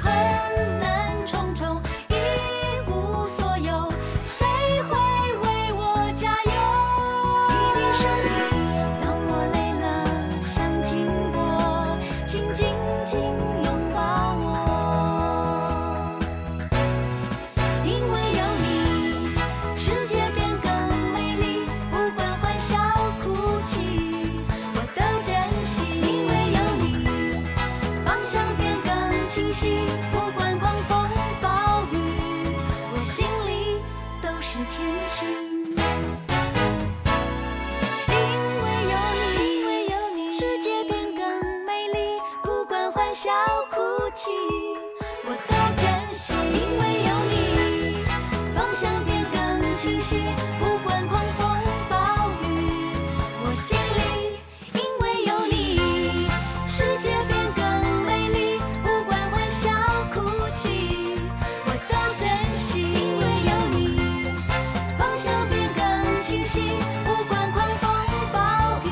困难重重，一无所有，谁会为我加油？一定是你，当我累了想停泊，请紧紧拥抱我。因为有你，世界变更美丽，不管欢笑哭泣，我都珍惜。因为有你，方向变更清晰，不管狂风暴雨，我心里都是天晴。因为有你，世界变更美丽，不管欢笑哭泣，我都珍惜。因为有你，方向变更清晰，不管狂风暴雨，我心里。因为有你，世界变更美丽，不管欢笑哭泣，我都珍惜。因为有你，方向变更清晰，不管狂风暴雨，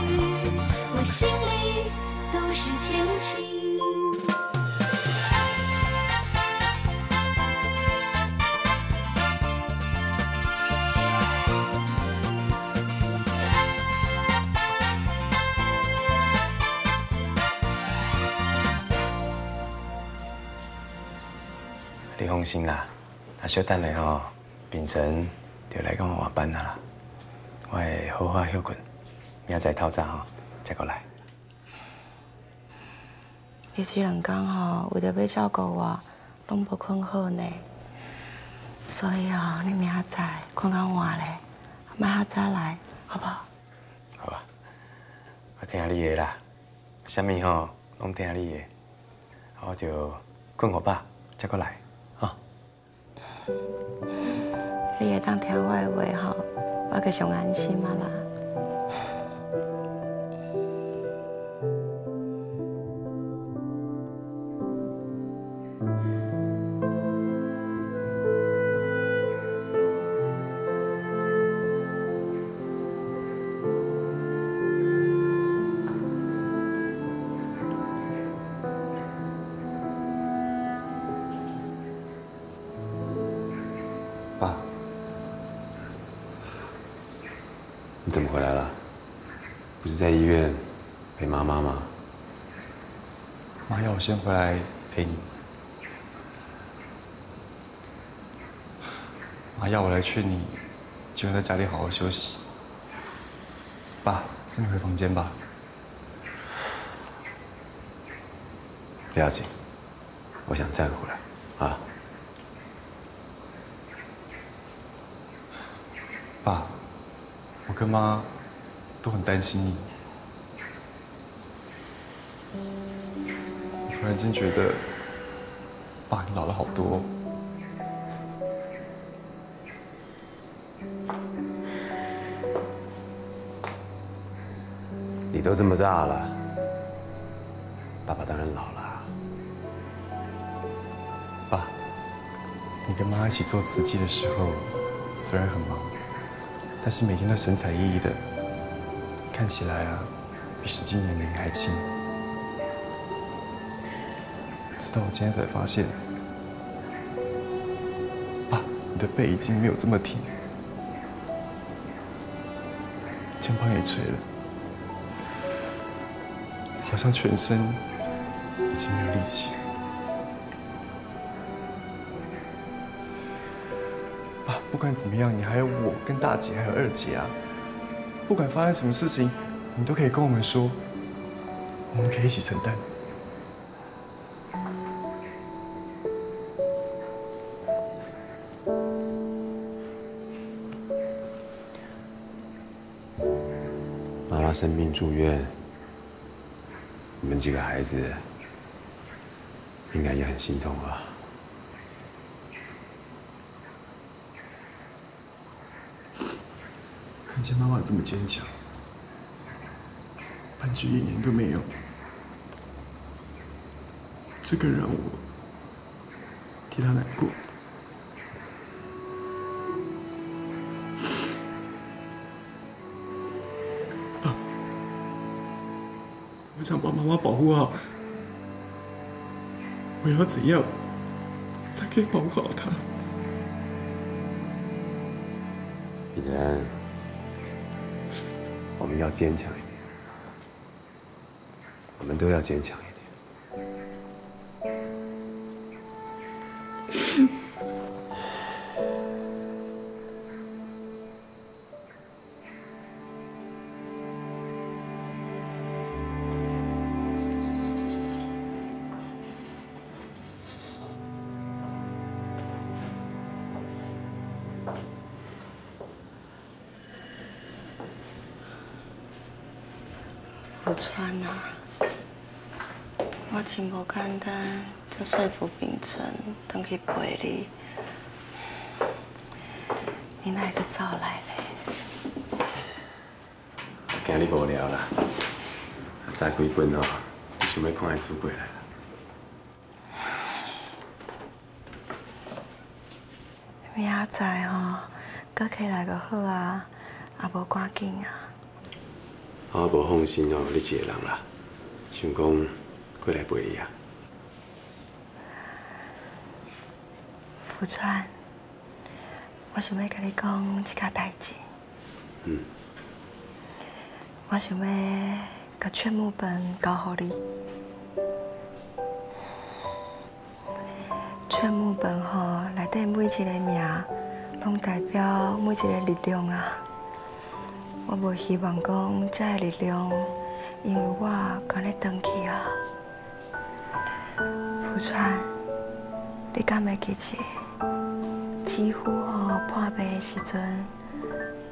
我心里都是天晴。你放心啦，小等下吼，秉承就来跟我换班啦。我会好好休困，明仔载透早吼再过来。你这2天吼，为着要照顾我，拢无困好呢。所以哦，你明仔载困较晚咧，莫较早来，好不好？好啊，我听你的啦，啥物吼拢听你的，我就困好饱再过来。 你会当听我的话吼，我就上安心啊啦。爸，你怎么回来了？不是在医院陪妈妈吗？妈要我先回来陪你，妈要我来劝你，今晚在家里好好休息。爸，送你回房间吧。不要紧，我想站回来啊。 爸，我跟妈都很担心你。我突然间觉得，爸，你老了好多哦。你都这么大了，爸爸当然老了。爸，你跟妈一起做慈济的时候，虽然很忙。 但是每天都神采奕奕的，看起来啊，比实际年龄还轻。直到我今天才发现，爸，你的背已经没有这么挺，肩膀也垂了，好像全身已经没有力气。 不管怎么样，你还有我跟大姐还有二姐啊！不管发生什么事情，你都可以跟我们说，我们可以一起承担。妈妈生病住院，你们几个孩子应该也很心痛吧？ 看见妈妈这么坚强，半句怨言都没有，这更让我替她难过。爸，我想把妈妈保护好，我要怎样才可以保护好他。以晨，我们要坚强一点，我们都要坚强一点。福川啊，我真无简单，才说服秉承，回去陪你。你哪会阁走来咧？今日无聊啦，再几本哦，想要看伊出过来啦。明仔载吼，搁起来就好啊，也无赶紧啊。我无放心哦，你一个人啦，想讲过来陪你啊。福川，我想要甲你讲一件代志。我想要甲劝募本交互你。劝募本吼，内底每一个名，拢代表每一个力量啦。我无希望讲这个力量，因为我赶你回去啊。福川，你敢会记起？几乎吼破病的时阵，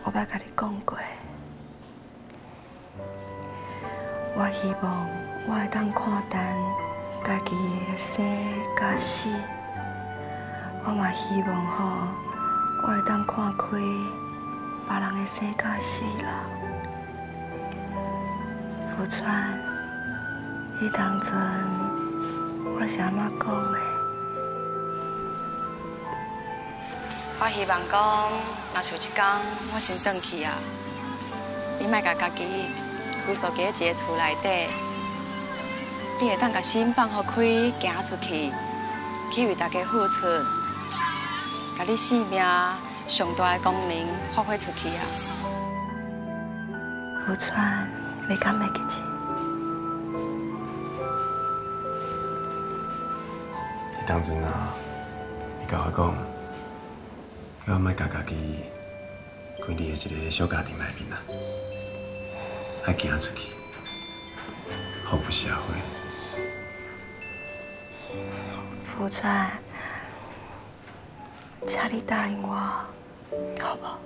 我捌甲你讲过。我希望我会当看淡家己的生甲死，我嘛希望吼我会当看开别人的生甲死啦。福川，迄当阵我是安怎讲的？我希望讲，若像一天我先回去啊，你莫甲家己拘束在一个厝内底，你会当甲心放好开，行出去，去为大家付出，甲你生命上大的功能发挥出去啊！福川，你敢会记起？你当阵啊，你甲我讲，叫我莫甲家己关伫一个小家庭内面啊，爱行出去，服务社会。福川，请你答应我，好不好？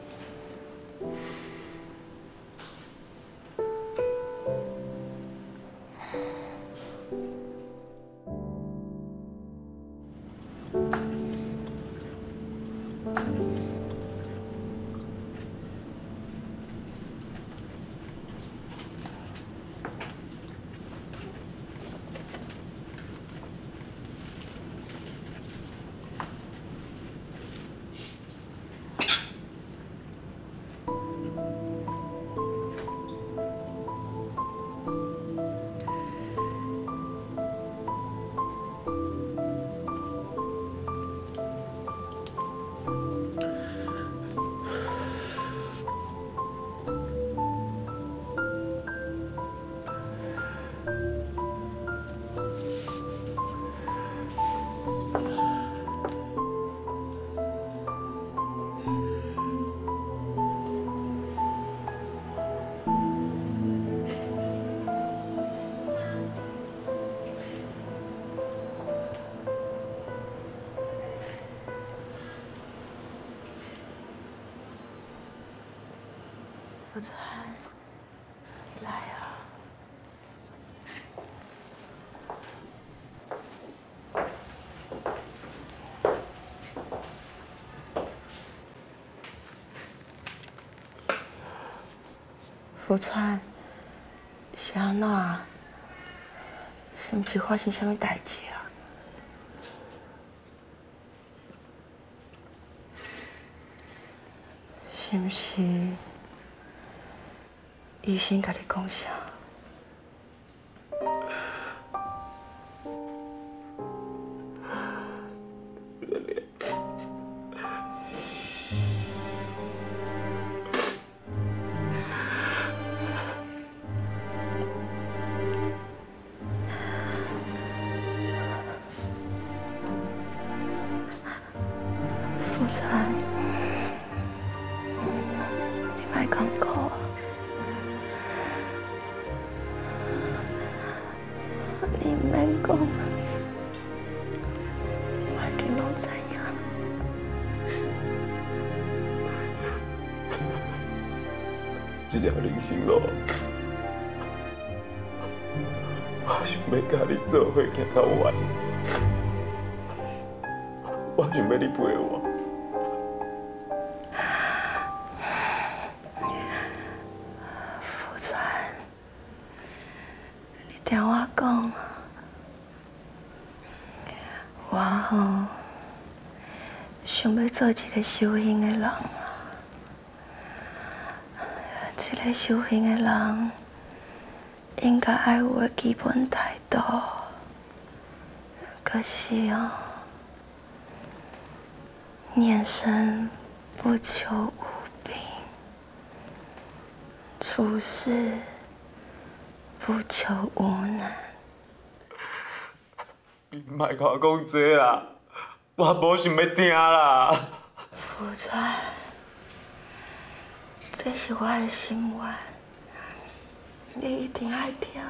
福川，你来啊！福川，是安怎啊？是毋是发生什么代志啊？是毋是？医生甲你讲啥？福川，你莫讲苦啊！你免讲，我已经拢知影。这条人生路，我想要甲你做伙行到完。我想要你陪我。福川，你听我讲，我吼想要做一个修行的人。一个修行的人，应该爱有的基本态度。可是哦，念身不求无病，处事不求无难。你莫甲我讲这啦，我无想要听啦。福川。这是我的心愿，你一定爱听。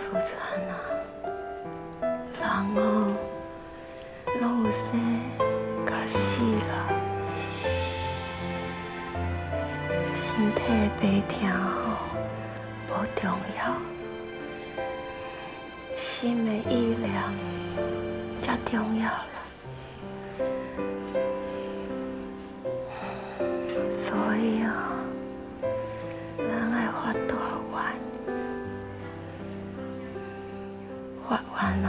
福川啊，人哦，拢有生甲死啦，身体白疼吼无重要，心的意念才重要啦。所以啊，咱爱发大愿，发愿哦，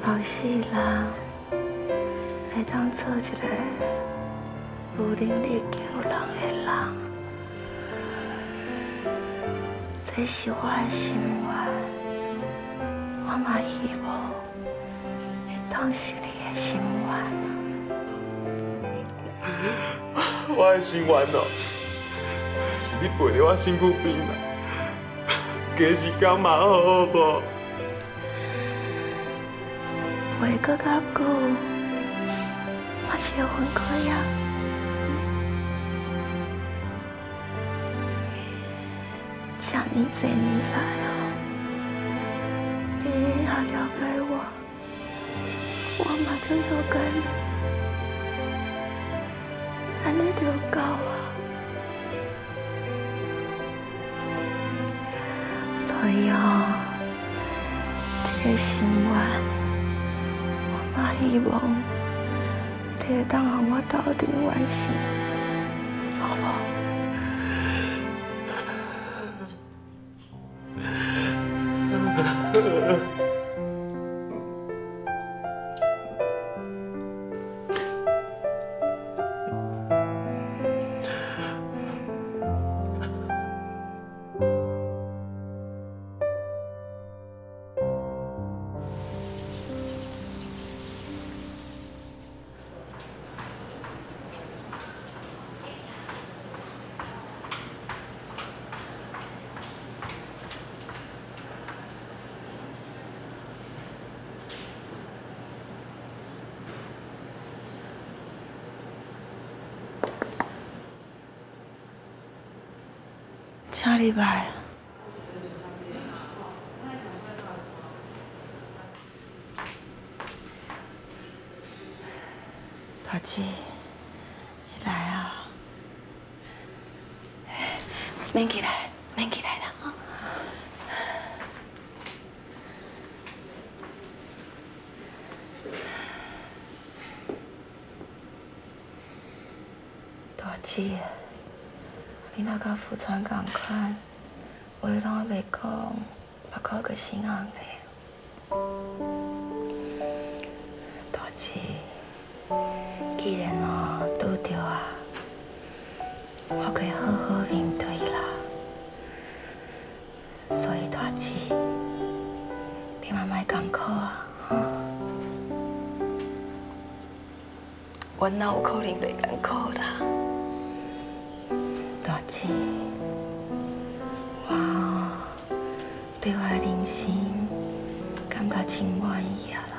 后世人会当做一个有能力救人的人，这是我的心愿，我嘛希望会当是你的心愿。我的心愿哦，是你陪着我身躯边啦，加一天嘛好好无？袂搁较久，我就要分开呀。这么多年来哦，你也了解我，我嘛就了解你。安尼就够啊！所以哦，这个心愿，我嘛希望你会当让我斗阵完成，好不好？啥礼拜？大姐，你来啊！免起来，免起来啦！啊！大姐。你若甲福川共款，话拢袂讲，别靠个心硬嘞。大姐，既然哦拄着啊，我可以好好面对啦。所以大姐，你嘛莫艰苦啊，哈。我哪有可能袂艰苦啦？大姐，我对我的人生真满意啊啦！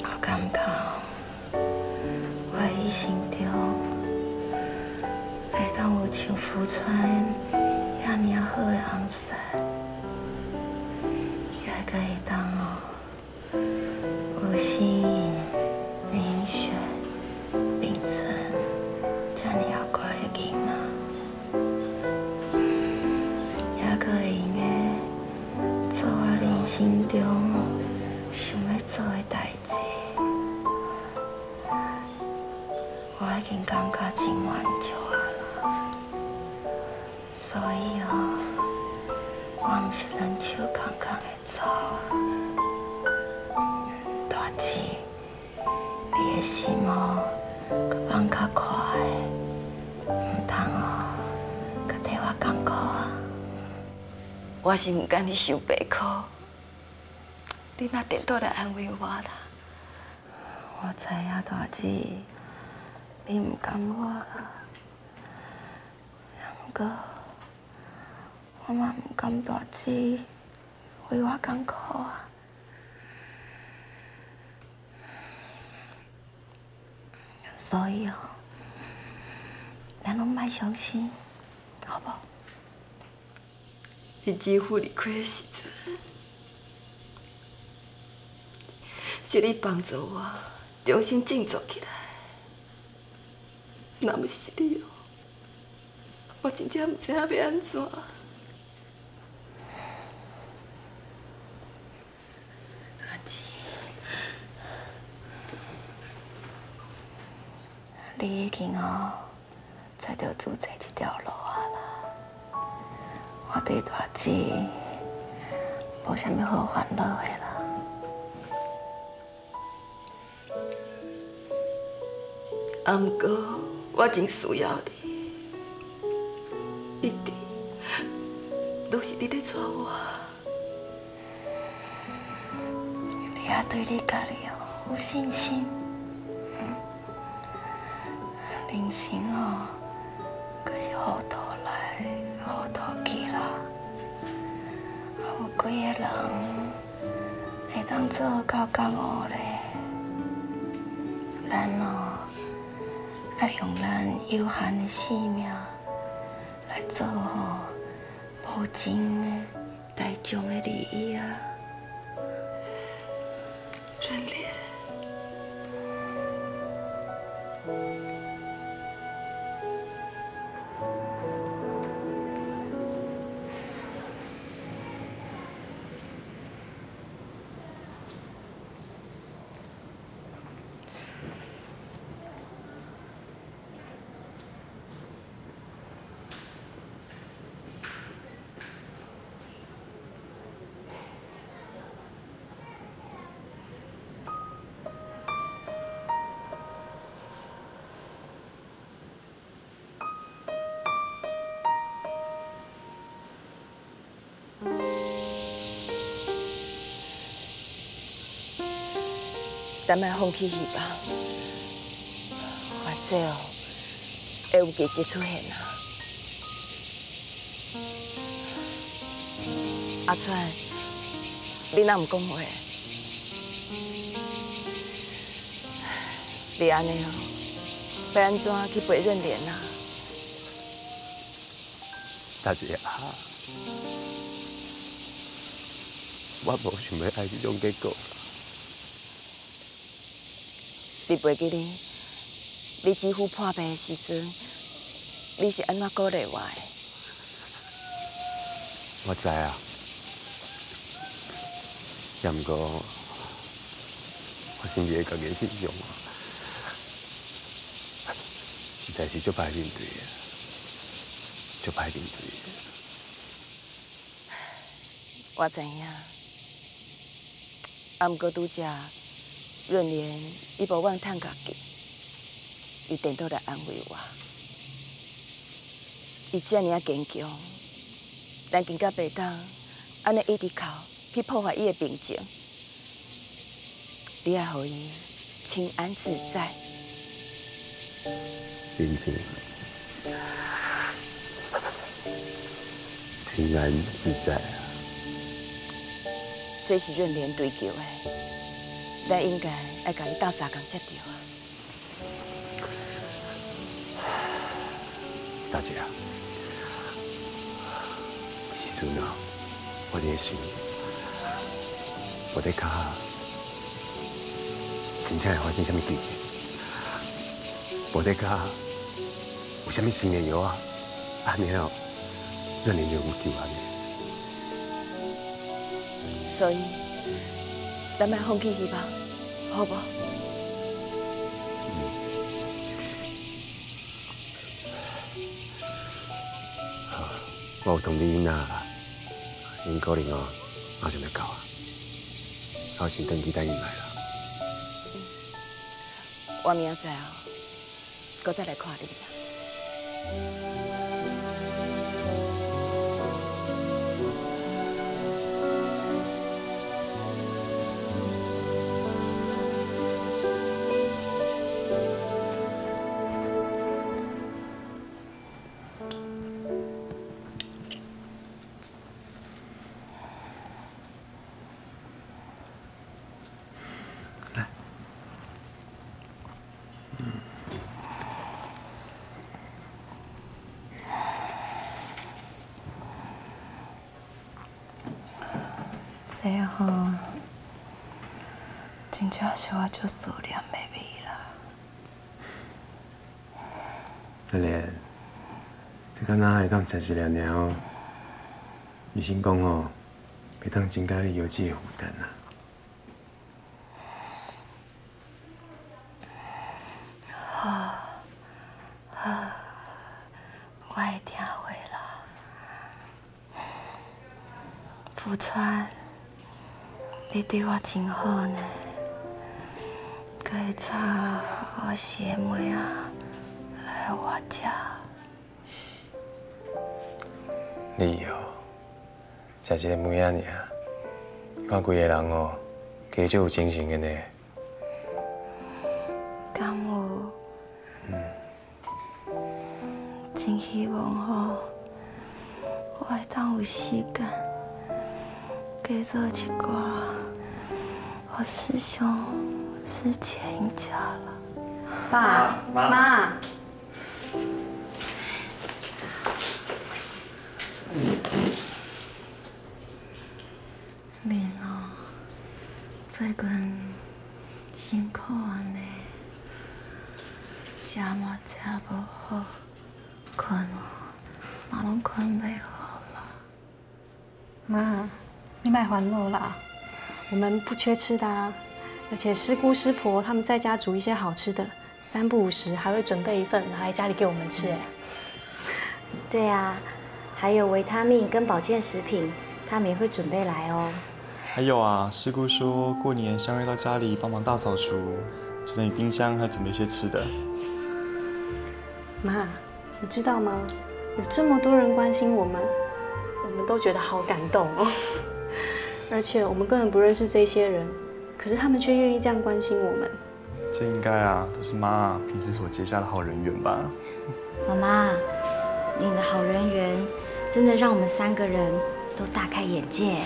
我感觉我的心中会当有像福川遐尔好的红色，也可会当有新颖、明雪、冰纯遮尔妖怪的囡仔。 可会用的做我人生中想要做的代志，我已经感觉真满足啊啦。所以我毋是人手空空的走啊。大姊，你的心搁放较快，毋通搁替我艰苦啊。 我是唔敢你受白苦，你若顶多来安慰我啦。我知影大姊，你唔甘我啦，不过我嘛唔甘大姊为我艰苦啊。所以咱拢莫伤心，好不好？ 你姐夫离开的时阵，是你帮助我重新振作起来。若不是你我真正唔知影要安怎。大姊，你已经找到主宰这条路啊啦。 我对大姊无啥物好烦恼的啦。啊，不过我真需要你，一直都是你在带我。你也对你家己有信心，人生可是好讨来好讨去啦。有几个人会当做到觉悟咧？咱要用咱有限的生命来做无尽的大众的利益啊！人莲。 咱莫放弃希望，或者会有奇迹出现啊！阿川，你哪唔讲话？你安尼要安怎去陪认莲啊？大姐啊，我无想要爱这种结果。 你袂记哩？你几乎破病的时阵，你是安怎鼓励我的？我知啊，也毋过我心里的家己形象实在是足歹面对的，足歹面对的。我知影，啊，毋过拄则。 润莲，伊无妄趁家己，伊顶多来安慰我。伊遮尔坚强，咱更加袂当安尼一直哭去破坏伊的平静。你要互伊清安自在。平静，平安自在啊！这是润莲追求的，咱应该爱甲伊斗相共才对啊。大姐啊，时阵啊，我咧想，我咧脚真正会发生什么事情？我咧脚有啥物新的药啊？安尼哦，润莲就有救安尼。所以，咱莫放弃希望，好不？我有通知囡仔啦，因可能哦马上要到啊，我先登记等因来啦。我明仔载哦，搁再来看你啦。这吼，真正是我最思念的味啦。阿莲，这敢若会当食一粒尔哦？医生讲哦，会当增加你药剂的负担啊。我会听话啦。福川，你对我真好呢。该早我是会妹啊来我家。你哦，才一个妹仔尔，看规个人哦，加足有精神的呢。敢有？真希望吼，我会当有时间，加做一寡我思想世界因家啦。爸妈，恁哦，最近辛苦安尼，食嘛食无好，困哦嘛拢困袂好啦。妈，你别烦恼啦，我们不缺吃的啊，而且师姑师婆他们在家煮一些好吃的，3不5时还会准备一份拿来家里给我们吃。哎，对啊，还有维他命跟保健食品，他们也会准备来哦。还有啊，师姑说过年相约到家里帮忙大扫除，除了你冰箱还准备一些吃的。妈，你知道吗？有这么多人关心我们都觉得好感动哦。而且我们根本不认识这些人，可是他们却愿意这样关心我们。这应该啊，都是妈平时所结下的好人缘吧。妈妈，你的好人缘真的让我们3个人都大开眼界。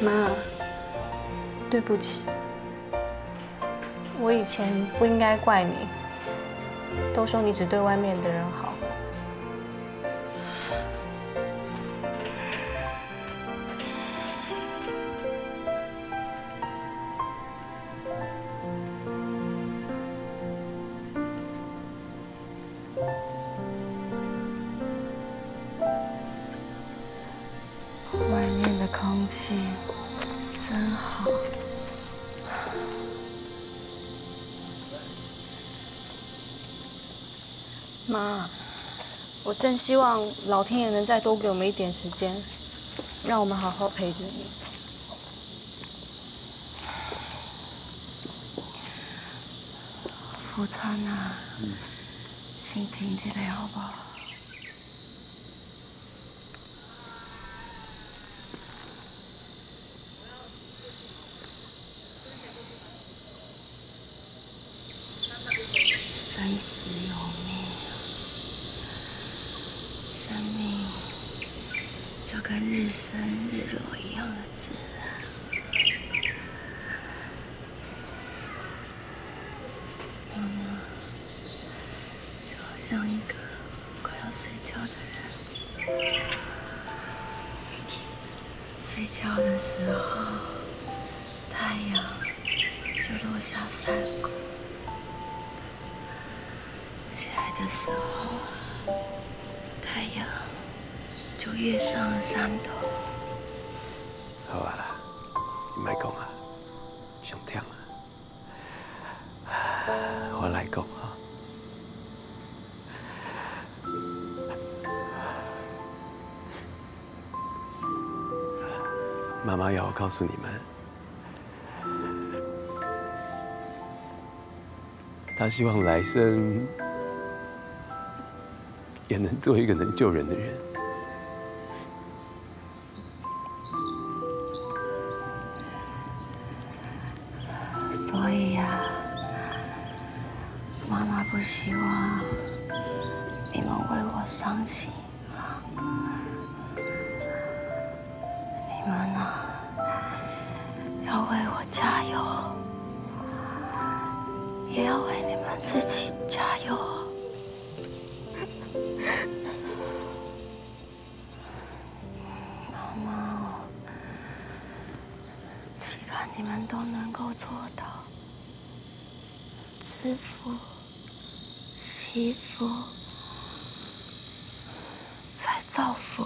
妈，对不起，我以前不应该怪你，都说你只对外面的人好。外面的空气真好。妈，我真希望老天爷能再多给我们一点时间，让我们好好陪着你。福川啊，先停一下好不好？生死有命，生命就跟日升日落一样的自然。妈妈就好像一个快要睡觉的人，睡觉的时候，太阳就落下山谷；起来的时候，太阳就跃上了山头。好啊啦，你莫讲啊，上忝啊，我来讲啊。妈妈要我告诉你们，她希望来生也能做一个能救人的人。所以呀，妈妈不希望你们为我伤心啊！你们呢，要为我加油，也要为你们自己加油。妈妈，期盼你们都能够做到。知福、惜福，再造福。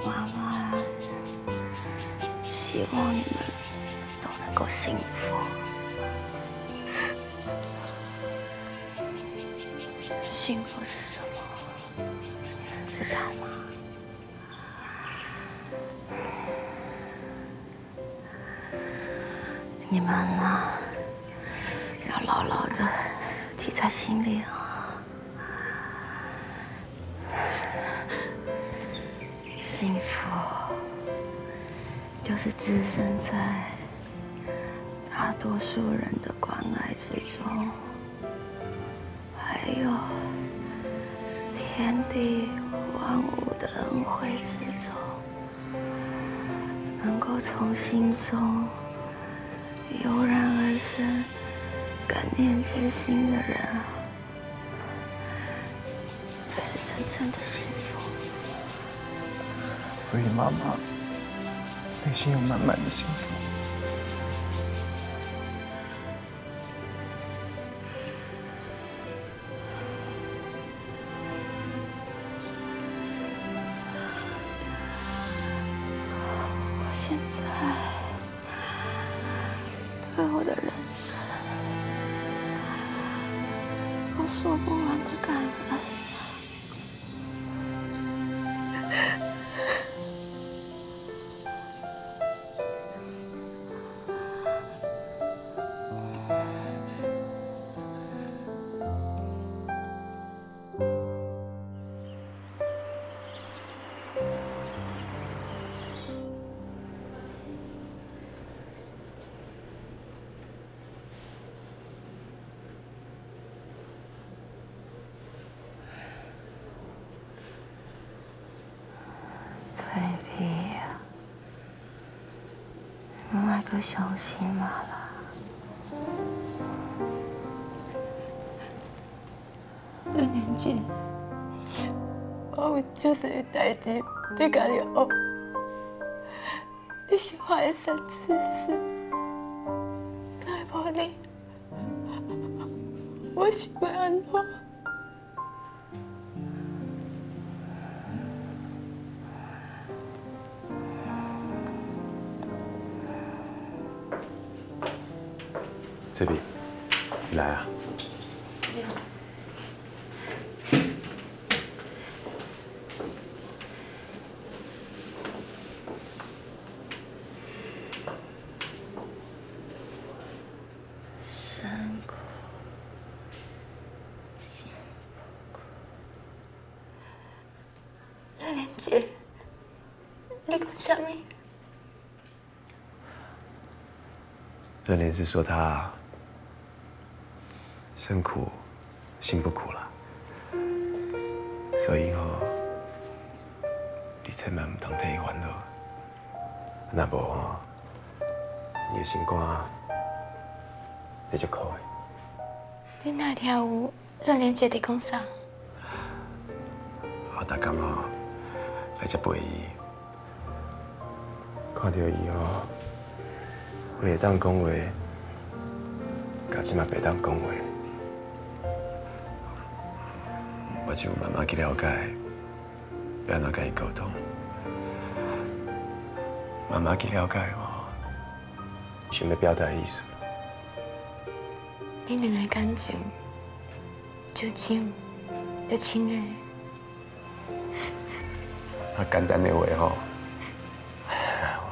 妈妈希望你们都能够幸福。幸福是什么？你们知道吗？你们呢，要牢牢的记在心里啊！幸福就是置身在大多数人的关爱之中，还有天地万物的恩惠之中，能够从心中油然而生感念之心的人啊，才是真正的幸福。所以妈妈内心有满满的幸福。我现在对我的人生有说不完的感恩。脆皮呀，你买个小心嘛啦。2年前，我有就是个代志要甲你学，你是我的善知识，若无你，我是要安怎？这边，你来啊。辛苦，辛苦。姐，你讲什么？润莲是说他身苦心不苦了，所以你千万唔通替伊烦恼。若无你的心肝会足苦的。你哪听有润莲姐在讲啥？我逐工来这陪伊，看到伊会当讲话，甲即马袂当讲话，我就慢慢去了解，要安怎甲伊沟通，慢慢去了解想要表达的意思。你两个感情就亲的。简单的话我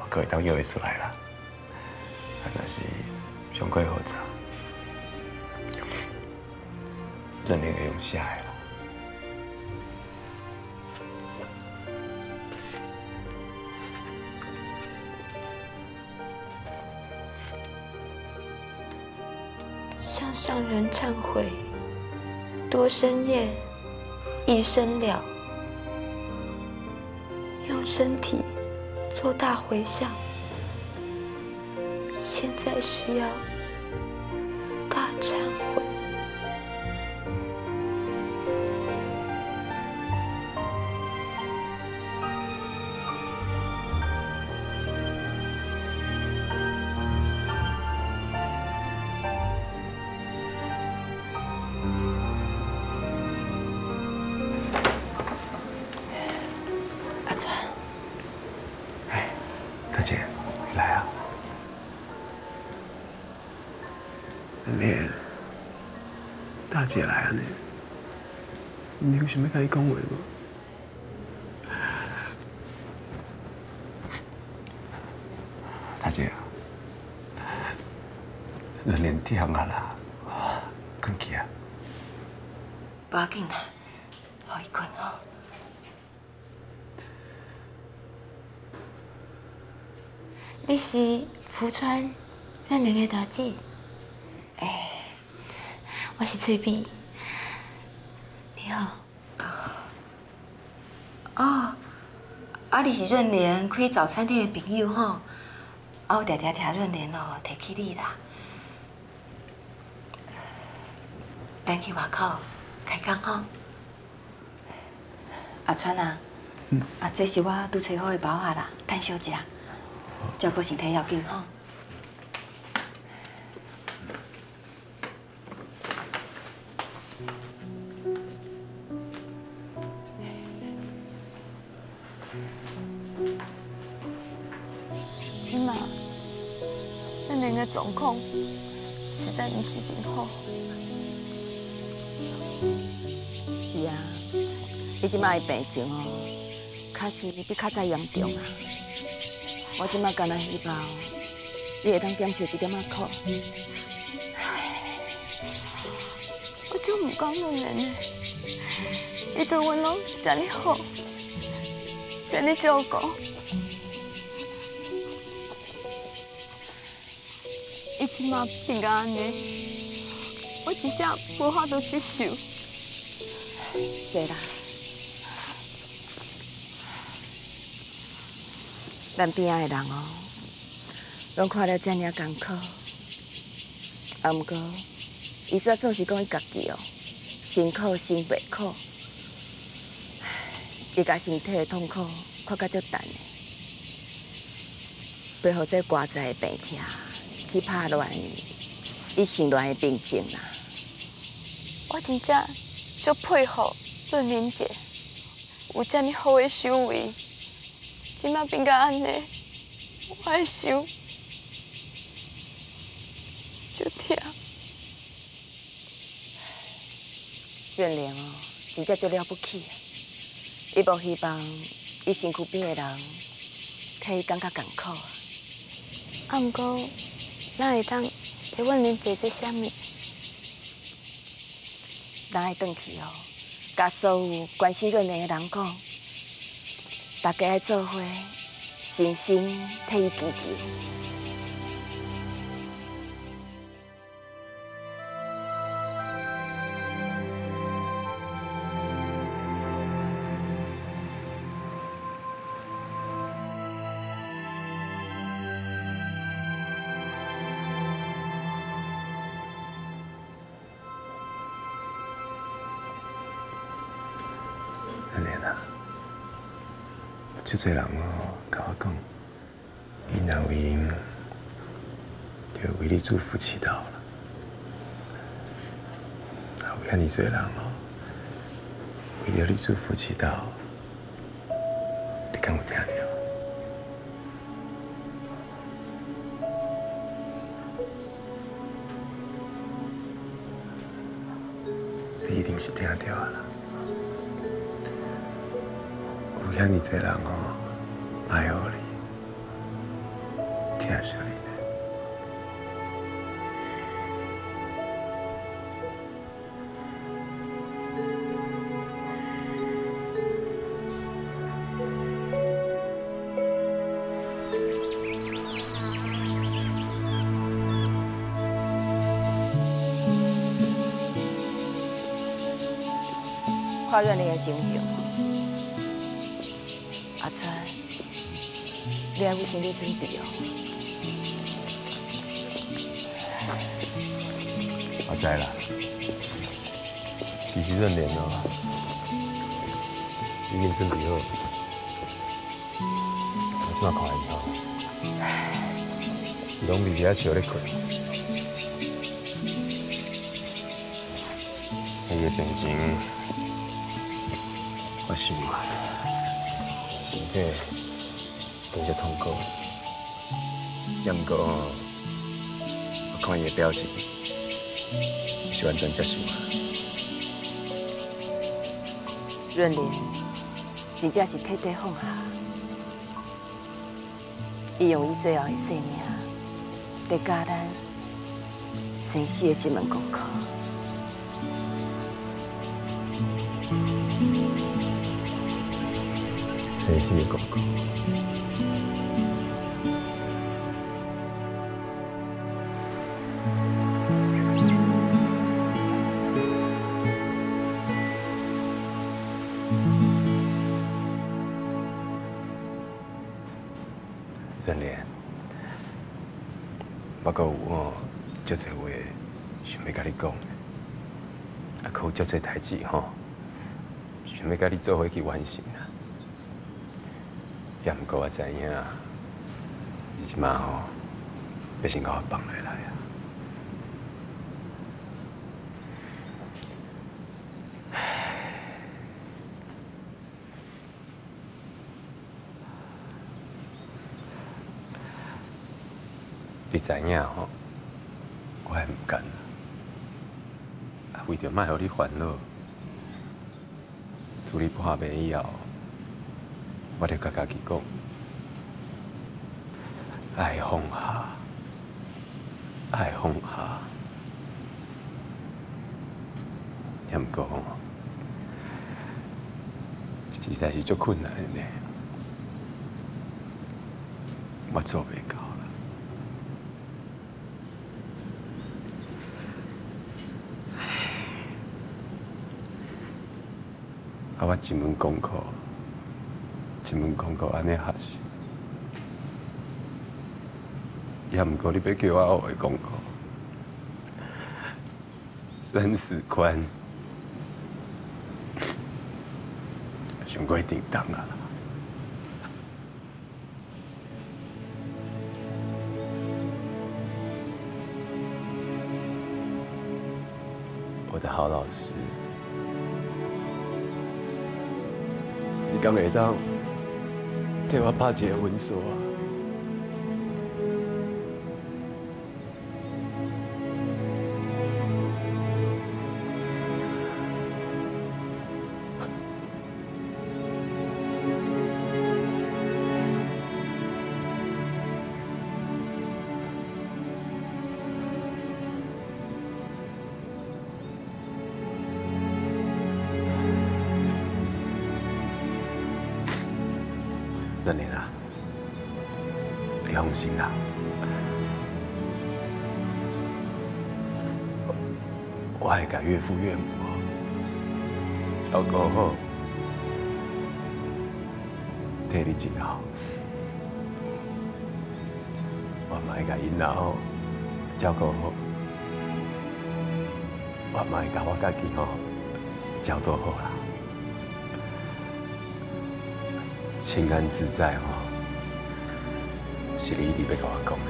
可会当约会出来啦。若是上过复杂，润莲会用写的啦。向人忏悔，多生业，一生了。用身体做大回向，现在需要大忏悔。大姐，你来啊！大姐来啊！你有想要甲伊讲话无？大姐，润莲点啊啦，困去啊！不要紧啦，互伊困哦。你是福川润莲的大姐？哎，我是翠碧。你好。哦，你是润莲开早餐店的朋友吼？我常常听润莲提起你啦。咱去外口开工吼。阿川啊，这是我拄找好的包仔啦，趁小食。照顾身体要紧吼。今嘛，润莲的状况实在不是真好。是啊，伊即摆的病情确实比较早严重啊。我即摆干那希望你会当减少一点仔苦。我就唔讲润莲呢，伊对阮拢遮尔好，遮尔照顾。伊即马变甲安尼，我真正无法度接受。对啦。咱边仔的人拢看了遮尔艰苦，毋过，伊煞总是讲伊家己辛苦心袂苦，伊甲身体的痛苦看甲足重的，背后这偌济的病痛去拍乱伊心乱的病情啦。我真正足佩服润莲姐，有遮尔好的修为。即马变甲安尼，我的心就痛。润莲真正足了不起，伊无希望伊身躯边的人替伊感觉艰苦啊。毋过，咱会当替阮莲姐做啥物？咱爱转去甲所有关心润莲的人讲，大家爱做伙，心心替伊祈求。阿莲啊，真侪人甲我讲，因若有闲，就为你祝福祈祷了。啊，有遐尼侪人为着你祝福祈祷，你敢有听到？你一定是听到啊啦。有遐尼侪人爱护你，疼惜你呢。看阮你的情形，阿川，你要有心理准备哦。我知啦，其实阮连已经准备好，我即马看伊伊拢微微笑咧困。伊的病情，我想身体有些痛苦，也毋过我看伊的表情，是完全接受啊。润莲真正是彻底放下，伊用伊最后的生命，在教咱生死的这门功课。生死的功课。润莲，我阁有足侪话想要甲你讲，啊，可有足侪代志想要甲你做伙去完成啊。也毋过我知影，你即马要先甲我放下来啊。你知影我还毋甘啊，为着莫互你烦恼，自你破病以后。我就甲家己讲，爱放下，爱放下。也毋过实在是足困难的呢，我做袂到啦。啊，我一门功课。一门功课安尼学习，也毋过你要叫我学的功课，生死关，伤过叮当啊！我的好老师，你敢会当？替我拍一个文书啊！润莲啊，你放心啦，我会甲岳父岳母照顾好，替你真好。我嘛会甲因老照顾好，我嘛会甲我家己照顾好啦。清安自在是你一直要甲我讲的。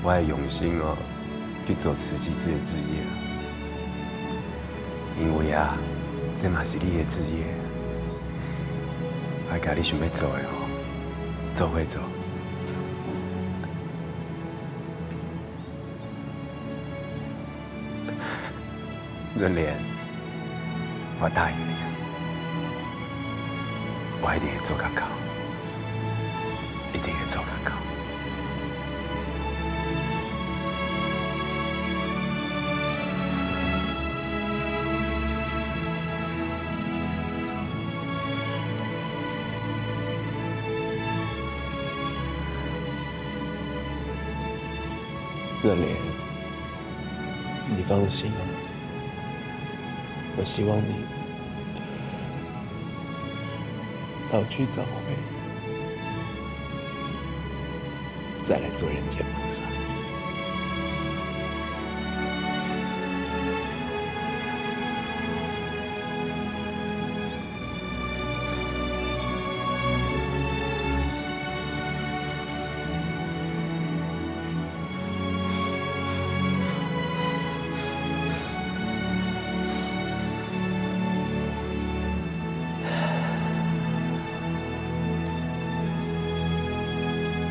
我会用心去做慈济这个职业，因为这嘛是你的职业，我会甲你想要做的做会做。润莲，我答应你。我一定会做较好，一定会做较好。润莲，你放心我希望你老去早回，再来做人间菩萨。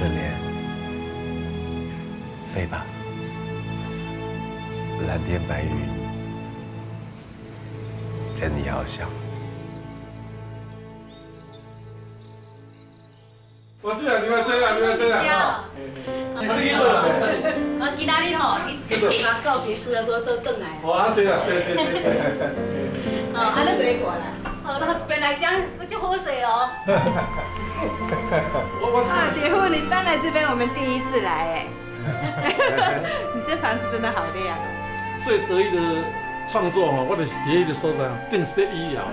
润莲，飞吧，蓝天白云，任你翱翔。我这样，你们这样，你们这样。我今仔日吼，你把告别式都转来。哇，这样，这。哦，安尼随过来。哦，那本来讲我就好势哦。结婚你搬来这边，我们第一次来哎。你这房子真的好亮。最得意的创作我就是第一个所在，定是在医疗。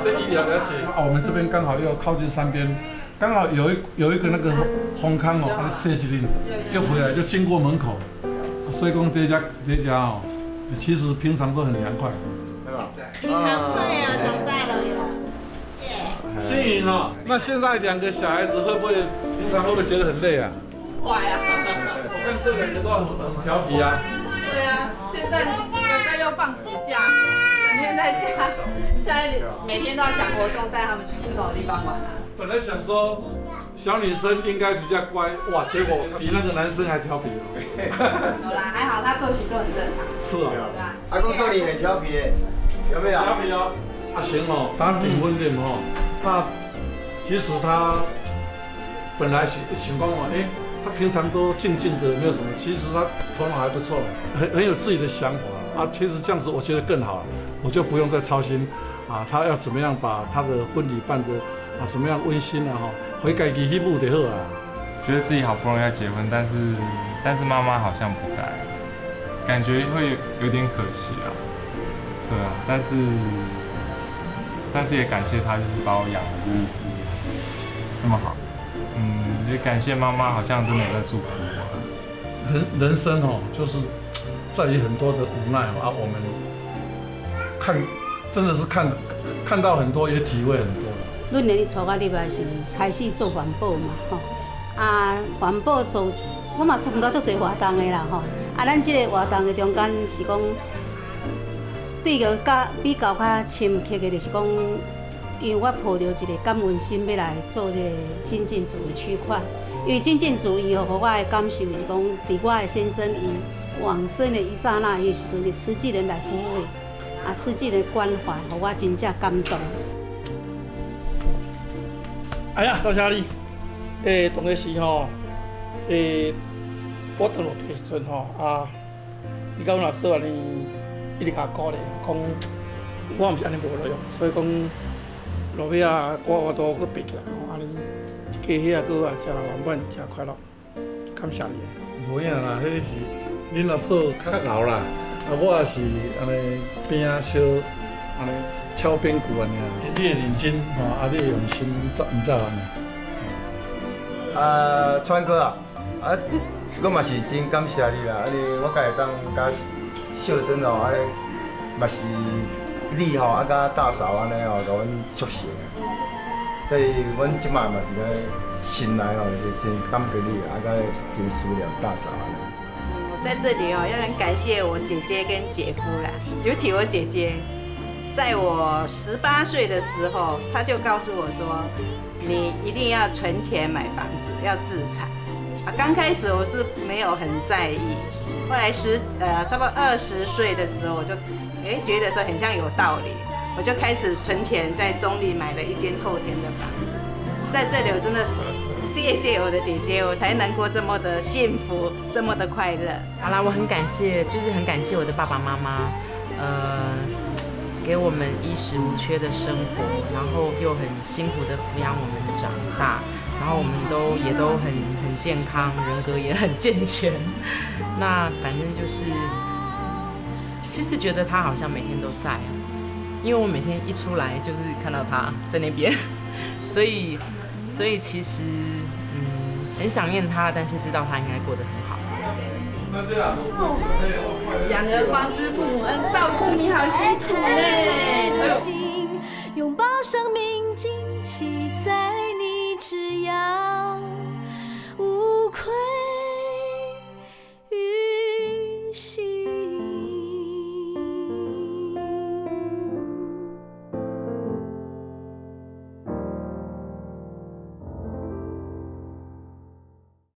在医疗了解。我们这边刚好又靠近山边，刚好有一个那个红康它设计令又回来，就经过门口，所以讲这家其实平常都很凉快。很凉快呀，长大了哟。新颖那现在2个小孩子会不会平常会不会觉得很累啊？会啊。我看这2个都很调皮啊。对啊，现在哥哥又放暑假，整天在家，现在每天都要想活动，带他们去不同的地方玩啊。本来想说小女生应该比较乖，哇，结果比那个男生还调皮了。有啦，还好他作息都很正常。是啊。阿公说你很调皮，有没有？调皮哦。阿行他订婚恋那其实他本来情况他平常都静静的，没有什么。其实他头脑还不错，很有自己的想法啊。其实这样子我觉得更好，我就不用再操心他要怎么样把他的婚礼办得怎么样温馨回家己去舞就好啊。觉得自己好不容易要结婚，但是妈妈好像不在，感觉会有点可惜啊。对啊，但是也感谢她，就是把我养得就是这么好。也感谢妈妈，好像真的有在祝福我。人生就是在于很多的无奈我们真的是看到很多，也体会很多。阮年初到入来是开始做环保嘛环保做，我嘛参加足侪活动的啦咱这个活动的中间是讲。对个比较深刻的，就是讲，因为我抱着一个感恩心，要来做这个精进主义区块。因为精进主义予我的感受就是讲，伫我的先生伊往生的一刹那，伊时阵，是慈济人来服务的，慈济人关怀，予我真正感动。哎呀，多谢你。当时我倒落地时阵你甲阮老师话你。一直甲我鼓励，讲我毋是安尼无路用，所以讲路尾啊，我都搁爬起来，安尼一家伙啊，搁食圆满，食快乐，感谢你。无影啦，迄是恁阿嫂较老啦，我也是安尼边仔小安尼敲边鼓安尼啊。你会认真吼，你会用心，毋则安尼。川哥啊，我嘛是真感谢你啦，我家会当甲秀珍哦，嘛是你吼，甲大嫂安尼哦，甲阮祝寿。所以，阮即摆嘛是咧心内哦，是真感激你，甲真思念大嫂安尼。我在这里哦，要很感谢我姐姐跟姐夫啦，尤其我姐姐，在我18岁的时候，她就告诉我说，你一定要存钱买房子，要自产。刚开始我是没有很在意，后来差不多20岁的时候，我就觉得说很像有道理。我就开始存钱，在中立买了一间透天的房子，在这里我真的谢谢我的姐姐，我才能过这么的幸福，这么的快乐。好啦，我很感谢，就是很感谢我的爸爸妈妈，给我们衣食无缺的生活，然后又很辛苦的抚养我们长大，然后我们也都很健康，人格也很健全。那反正就是，其实觉得他好像每天都在啊。因为我每天一出来就是看到他在那边，所以其实很想念他，但是知道他应该过得很好。养儿方知父母恩，照顾你好辛苦呢。拥抱生命，惊奇在。